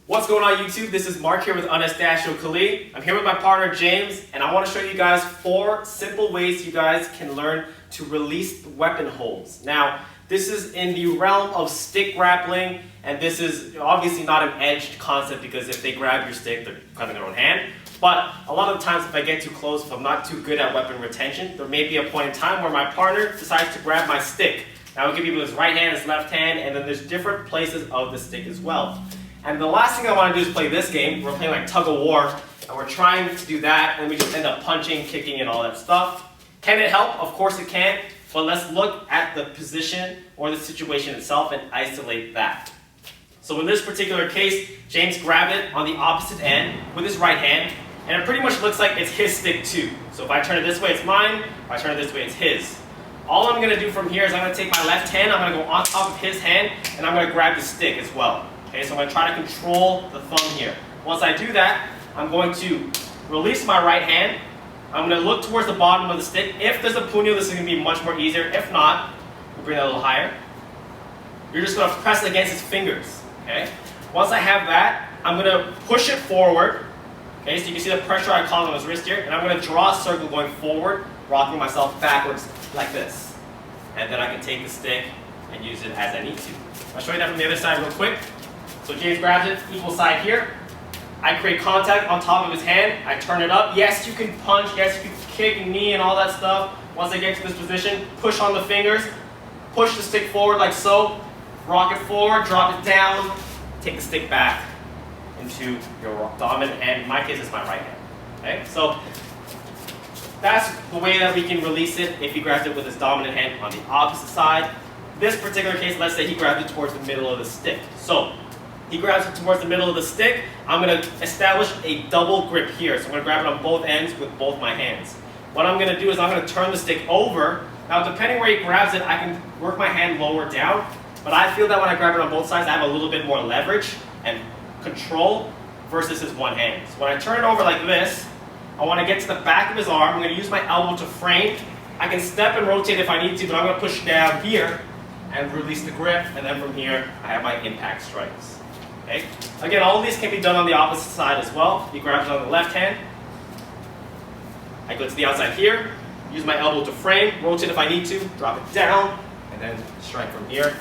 What's going on YouTube? This is Mark here with Anastacio. I'm here with my partner James, and I want to show you guys 4 simple ways you guys can learn to release weapon holds. Now, this is in the realm of stick grappling, and this is obviously not an edged concept because if they grab your stick, they're cutting their own hand. But a lot of the times if I get too close, if I'm not too good at weapon retention, there may be a point in time where my partner decides to grab my stick. Now I'll give you his right hand, his left hand, and then there's different places of the stick as well. And the last thing I want to do is play this game. We're playing like tug of war, and we're trying to do that, and we just end up punching, kicking, and all that stuff. Can it help? Of course it can, but let's look at the position or the situation itself and isolate that. So in this particular case, James grabbed it on the opposite end with his right hand, and it pretty much looks like it's his stick too. So if I turn it this way, it's mine. If I turn it this way, it's his. All I'm going to do from here is I'm going to take my left hand, I'm going to go on top of his hand, and I'm going to grab the stick as well. Okay, so I'm going to try to control the thumb here. Once I do that, I'm going to release my right hand. I'm going to look towards the bottom of the stick. If there's a puño, this is going to be much more easier. If not, we'll bring that a little higher. You're just going to press it against his fingers. Okay? Once I have that, I'm going to push it forward. Okay, so you can see the pressure I call on his wrist here. And I'm going to draw a circle going forward, rocking myself backwards like this. And then I can take the stick and use it as I need to. I'll show you that from the other side real quick. So James grabs it, equal side here. I create contact on top of his hand. I turn it up. Yes, you can punch. Yes, you can kick, knee, and all that stuff. Once I get to this position, push on the fingers. Push the stick forward like so. Rock it forward, drop it down. Take the stick back into your dominant hand. In my case, it's my right hand. Okay, so that's the way that we can release it if he grabs it with his dominant hand on the opposite side. This particular case, let's say he grabs it towards the middle of the stick. So he grabs it towards the middle of the stick. I'm going to establish a double grip here. So I'm going to grab it on both ends with both my hands. What I'm going to do is I'm going to turn the stick over. Now, depending where he grabs it, I can work my hand lower down. But I feel that when I grab it on both sides, I have a little bit more leverage and control versus his one hand. So when I turn it over like this, I want to get to the back of his arm. I'm going to use my elbow to frame. I can step and rotate if I need to, but I'm going to push down here and release the grip. And then from here, I have my impact strikes. Okay. Again, all of these can be done on the opposite side as well. He grabs it on the left hand. I go to the outside here, use my elbow to frame, rotate if I need to, drop it down, and then strike from here,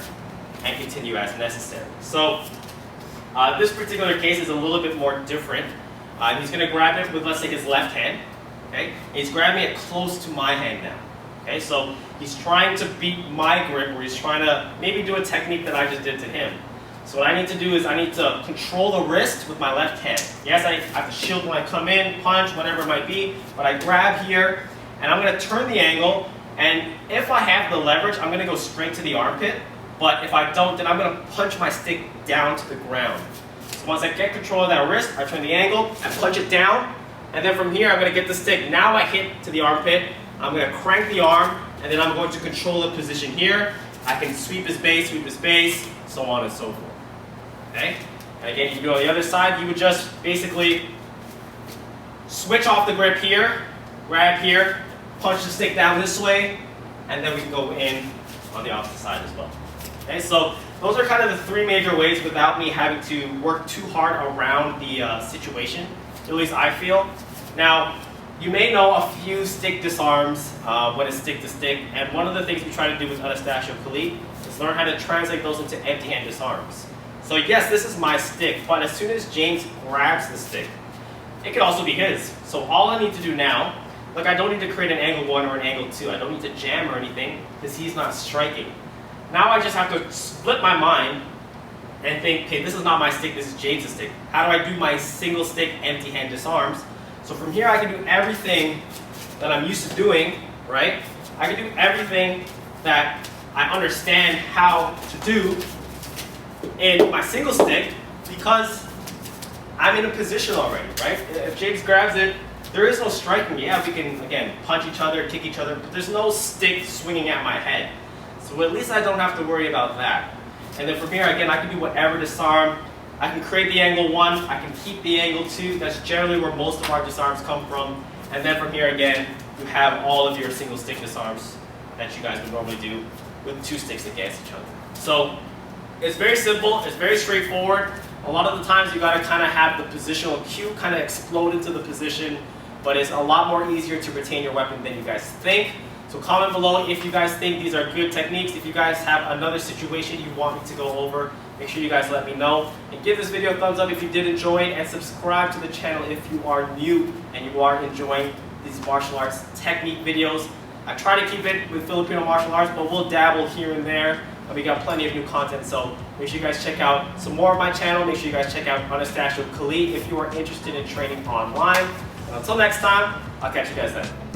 and continue as necessary. So this particular case is a little bit more different. He's going to grab it with, let's say, his left hand. Okay. He's grabbing it close to my hand now. Okay. So he's trying to beat my grip, or he's trying to maybe do a technique that I just did to him. So what I need to do is I need to control the wrist with my left hand. Yes, I have to shield when I come in, punch, whatever it might be, but I grab here, and I'm going to turn the angle, and if I have the leverage, I'm going to go straight to the armpit, but if I don't, then I'm going to punch my stick down to the ground. So once I get control of that wrist, I turn the angle, I punch it down, and then from here I'm going to get the stick. Now I hit to the armpit, I'm going to crank the arm, and then I'm going to control the position here. I can sweep his base, so on and so forth. Okay? And again, you go on the other side, you would just basically switch off the grip here, grab here, punch the stick down this way, and then we can go in on the opposite side as well. Okay, so those are kind of the 3 major ways without me having to work too hard around the situation, at least I feel. Now, you may know a few stick disarms when it's stick to stick, and one of the things we try to do with Anastacio is learn how to translate those into empty hand disarms. So yes, this is my stick, but as soon as James grabs the stick, it could also be his. So all I need to do now, look, I don't need to create an angle 1 or an angle 2. I don't need to jam or anything because he's not striking. Now I just have to split my mind and think, okay, this is not my stick, this is James' stick. How do I do my single stick empty hand disarms? So from here I can do everything that I'm used to doing, right? I can do everything that I understand how to do in my single stick because I'm in a position already, right? If James grabs it, there is no striking. Yeah, we can, again, punch each other, kick each other, but there's no stick swinging at my head. So at least I don't have to worry about that. And then from here, again, I can do whatever disarm. I can create the angle 1, I can keep the angle 2. That's generally where most of our disarms come from. And then from here, again, you have all of your single stick disarms that you guys would normally do with 2 sticks against each other. So it's very simple, it's very straightforward. A lot of the times you gotta kind of have the positional cue kind of explode into the position, but it's a lot more easier to retain your weapon than you guys think. So comment below if you guys think these are good techniques. If you guys have another situation you want me to go over, make sure you guys let me know. And give this video a thumbs up if you did enjoy it, and subscribe to the channel if you are new and you are enjoying these martial arts technique videos. I try to keep it with Filipino martial arts, but we'll dabble here and there. And we got plenty of new content, so make sure you guys check out some more of my channel. Make sure you guys check out Anastacio if you are interested in training online. And until next time, I'll catch you guys then.